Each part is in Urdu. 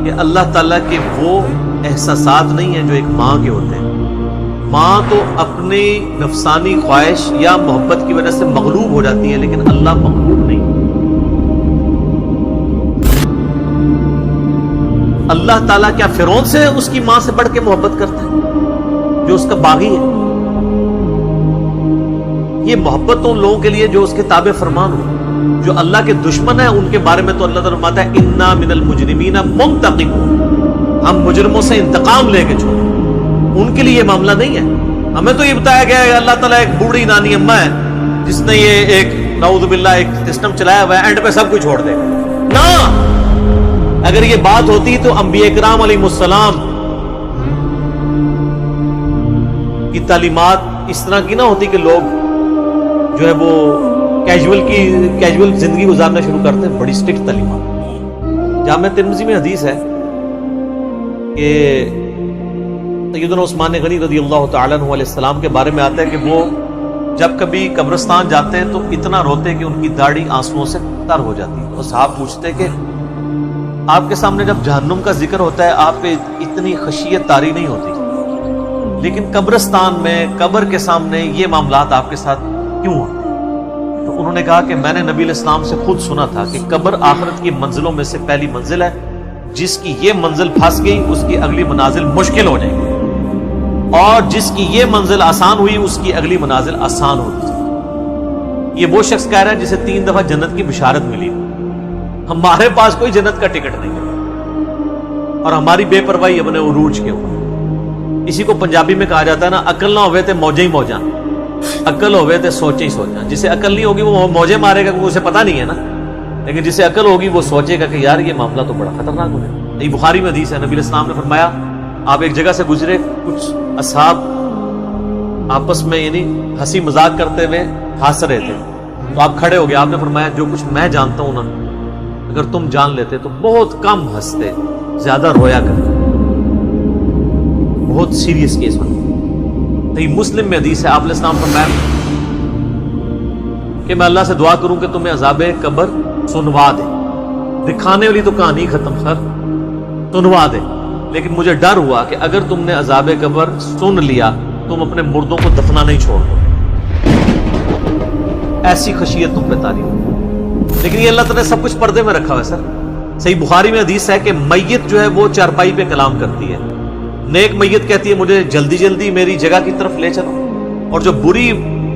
کہ اللہ تعالیٰ کے وہ احساسات نہیں ہیں جو ایک ماں کے ہوتے ہیں. ماں تو اپنی نفسانی خواہش یا محبت کی وجہ سے مغلوب ہو جاتی ہے، لیکن اللہ مغلوب نہیں. اللہ تعالیٰ کیا فرعون سے اس کی ماں سے بڑھ کے محبت کرتا ہے جو اس کا باغی ہے؟ یہ محبت ان لوگوں کے لیے جو اس کے تابع فرمان ہو. جو اللہ کے دشمن ہیں ان کے بارے میں تو اللہ تعالیٰ فرماتا ہے انا من المجرمین منتقمون، ہم مجرموں سے انتقام لے کے چھوڑیں. ان کے لیے یہ معاملہ نہیں ہے. ہمیں تو یہ بتایا گیا ہے کہ اللہ تعالیٰ ایک بوڑھی نانی اماں ہے جس نے یہ ایک نعوذ باللہ ایک سسٹم چلایا ہوا ہے، اینڈ پہ سب کچھ چھوڑ دے نا. اگر یہ بات ہوتی تو انبیاء کرام علیہ السلام کی تعلیمات اس طرح کی نہ ہوتی کہ لوگ جو ہے وہ کیجول زندگی گزارنا شروع کرتے ہیں. بڑی سٹرکٹ تعلیمات. جامع ترمذی میں حدیث ہے کہ سیدنا عثمان غنی رضی اللہ تعالیٰ عنہ علیہ السلام کے بارے میں آتا ہے کہ وہ جب کبھی قبرستان جاتے ہیں تو اتنا روتے ہیں کہ ان کی داڑھی آنسوؤں سے تر ہو جاتی ہے. اور صحابہ پوچھتے ہیں کہ آپ کے سامنے جب جہنم کا ذکر ہوتا ہے آپ پہ اتنی خشیت طاری نہیں ہوتی، لیکن قبرستان میں قبر کے سامنے یہ معاملات آپ کے ساتھ کیوں ہوتے ہیں؟ تو انہوں نے کہا کہ میں نے نبی علیہ السلام سے خود سنا تھا کہ قبر آخرت کی منزلوں میں سے پہلی منزل ہے، جس کی یہ منزل پھنس گئی اس کی اگلی منازل مشکل ہو جائے گی، اور جس کی یہ منزل آسان ہوئی اس کی اگلی منازل آسان ہوگی. یہ وہ شخص کہہ رہا ہے جسے 3 دفعہ جنت کی بشارت ملی. ہمارے پاس کوئی جنت کا ٹکٹ نہیں ہے اور ہماری بے پرواہی اپنے عروج کے اوپر. اسی کو پنجابی میں کہا جاتا ہے نا، عقل نہ ہوئے تے موجیں ہی موجاں، عقل ہوئے تے سوچیں ہی سوچاں. جسے عقل نہیں ہوگی وہ موجیں مارے گا، اسے پتہ نہیں ہے نا، لیکن جسے عقل ہوگی وہ سوچے گا کہ یار یہ معاملہ تو بڑا خطرناک ہو جائے. یہ بخاری میں حدیث ہے، نبی علیہ السلام نے فرمایا آپ ایک جگہ سے گزرے، کچھ اصحاب آپس میں یعنی ہنسی مذاق کرتے ہوئے ہنس رہے تھے، تو آپ کھڑے ہو گئے. آپ نے فرمایا جو کچھ میں جانتا ہوں نا، اگر تم جان لیتے تو بہت کم ہنستے، زیادہ رویا کرتے. بہت سیریس کیس بنا. تو یہ مسلم میں حدیث ہے، آپ علیہ السلام فرمایا کہ میں اللہ سے دعا کروں کہ تمہیں عذاب قبر سنوا دے. دکھانے والی تو کہانی ختم، سر سنوا دے. لیکن مجھے ڈر ہوا کہ اگر تم نے عذاب قبر سن لیا تم اپنے مردوں کو دفنا نہیں چھوڑ دو. ایسی خشیت تم پہ تاری ہو. لیکن یہ اللہ تعالیٰ نے سب کچھ پردے میں رکھا ہوا ہے سر. صحیح بخاری میں حدیث ہے کہ میت جو ہے وہ چارپائی پہ کلام کرتی ہے. نیک میت کہتی ہے مجھے جلدی جلدی میری جگہ کی طرف لے چلو، اور جو بری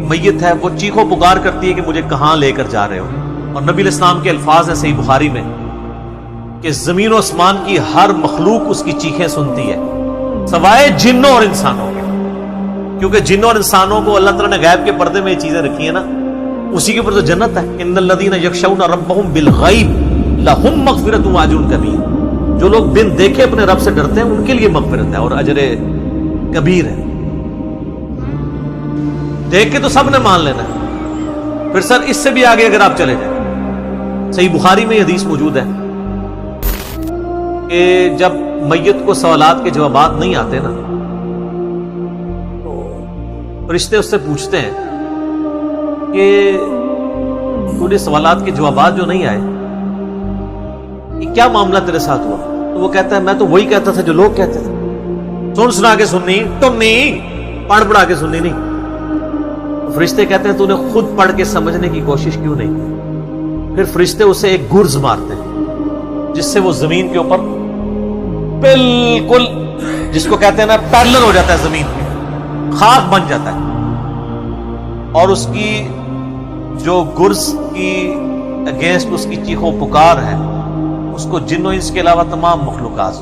میت ہے وہ چیخو پکار کرتی ہے کہ مجھے کہاں لے کر جا رہے ہو. اور نبی علیہ السلام کے الفاظ ہیں صحیح بخاری میں کہ زمین و آسمان کی ہر مخلوق اس کی چیخیں سنتی ہے سوائے جنوں اور انسانوں کے، کیونکہ جنوں اور انسانوں کو اللہ تعالیٰ نے غیب کے پردے میں یہ چیزیں رکھی ہیں نا، اسی کے اوپر تو جنت ہے. ان الذین یخشون ربهم بالغیب لهم مغفرۃ واجر کبیر. جو لوگ بن دیکھے اپنے رب سے ڈرتے ہیں ان کے لیے مغفرت ہے اور اجر کبیر ہے. دیکھ کے تو سب نے مان لینا ہے. پھر سر اس سے بھی آگے اگر آپ چلے جائیں، صحیح بخاری میں یہ حدیث موجود ہے کہ جب میت کو سوالات کے جوابات نہیں آتے نا تو فرشتے اس سے پوچھتے ہیں کہ تجھے سوالات کے جوابات جو نہیں آئے یہ کیا معاملہ تیرے ساتھ ہوا؟ تو وہ کہتا ہے میں تو وہی کہتا تھا جو لوگ کہتے تھے، سن سنا کے سننی تم نہیں، پڑھ پڑھا کے سننی نہیں. فرشتے کہتے ہیں تو نے خود پڑھ کے سمجھنے کی کوشش کیوں نہیں؟ پھر فرشتے اسے ایک گرز مارتے ہیں جس سے وہ زمین کے اوپر بالکل جس کو کہتے ہیں نا پیرلر ہو جاتا ہے، زمین پہ خاک بن جاتا ہے. اور اس کی جو گرز کی اگینسٹ اس کی چیخو پکار ہے اس کو جن و انس کے علاوہ تمام مخلوقات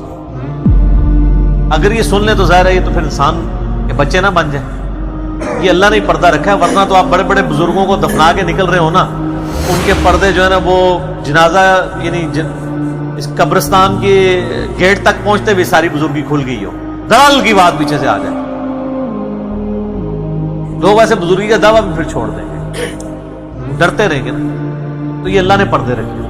اگر یہ سن لیں تو ظاہر ہے یہ تو پھر انسان کے بچے نہ بن جائیں. یہ اللہ نے پردہ رکھا ہے، ورنہ تو آپ بڑے بڑے بزرگوں کو دفنا کے نکل رہے ہو نا، ان کے پردے جو ہے نا وہ جنازہ یعنی اس قبرستان کے گیٹ تک پہنچتے بھی ساری بزرگی کھل گئی ہو، دلال کی بات پیچھے سے آ جائے. لوگ ایسے بزرگی کا دعویٰ بھی پھر چھوڑ دیں گے، ڈرتے رہیں گے نا. تو یہ اللہ نے پردے رکھے.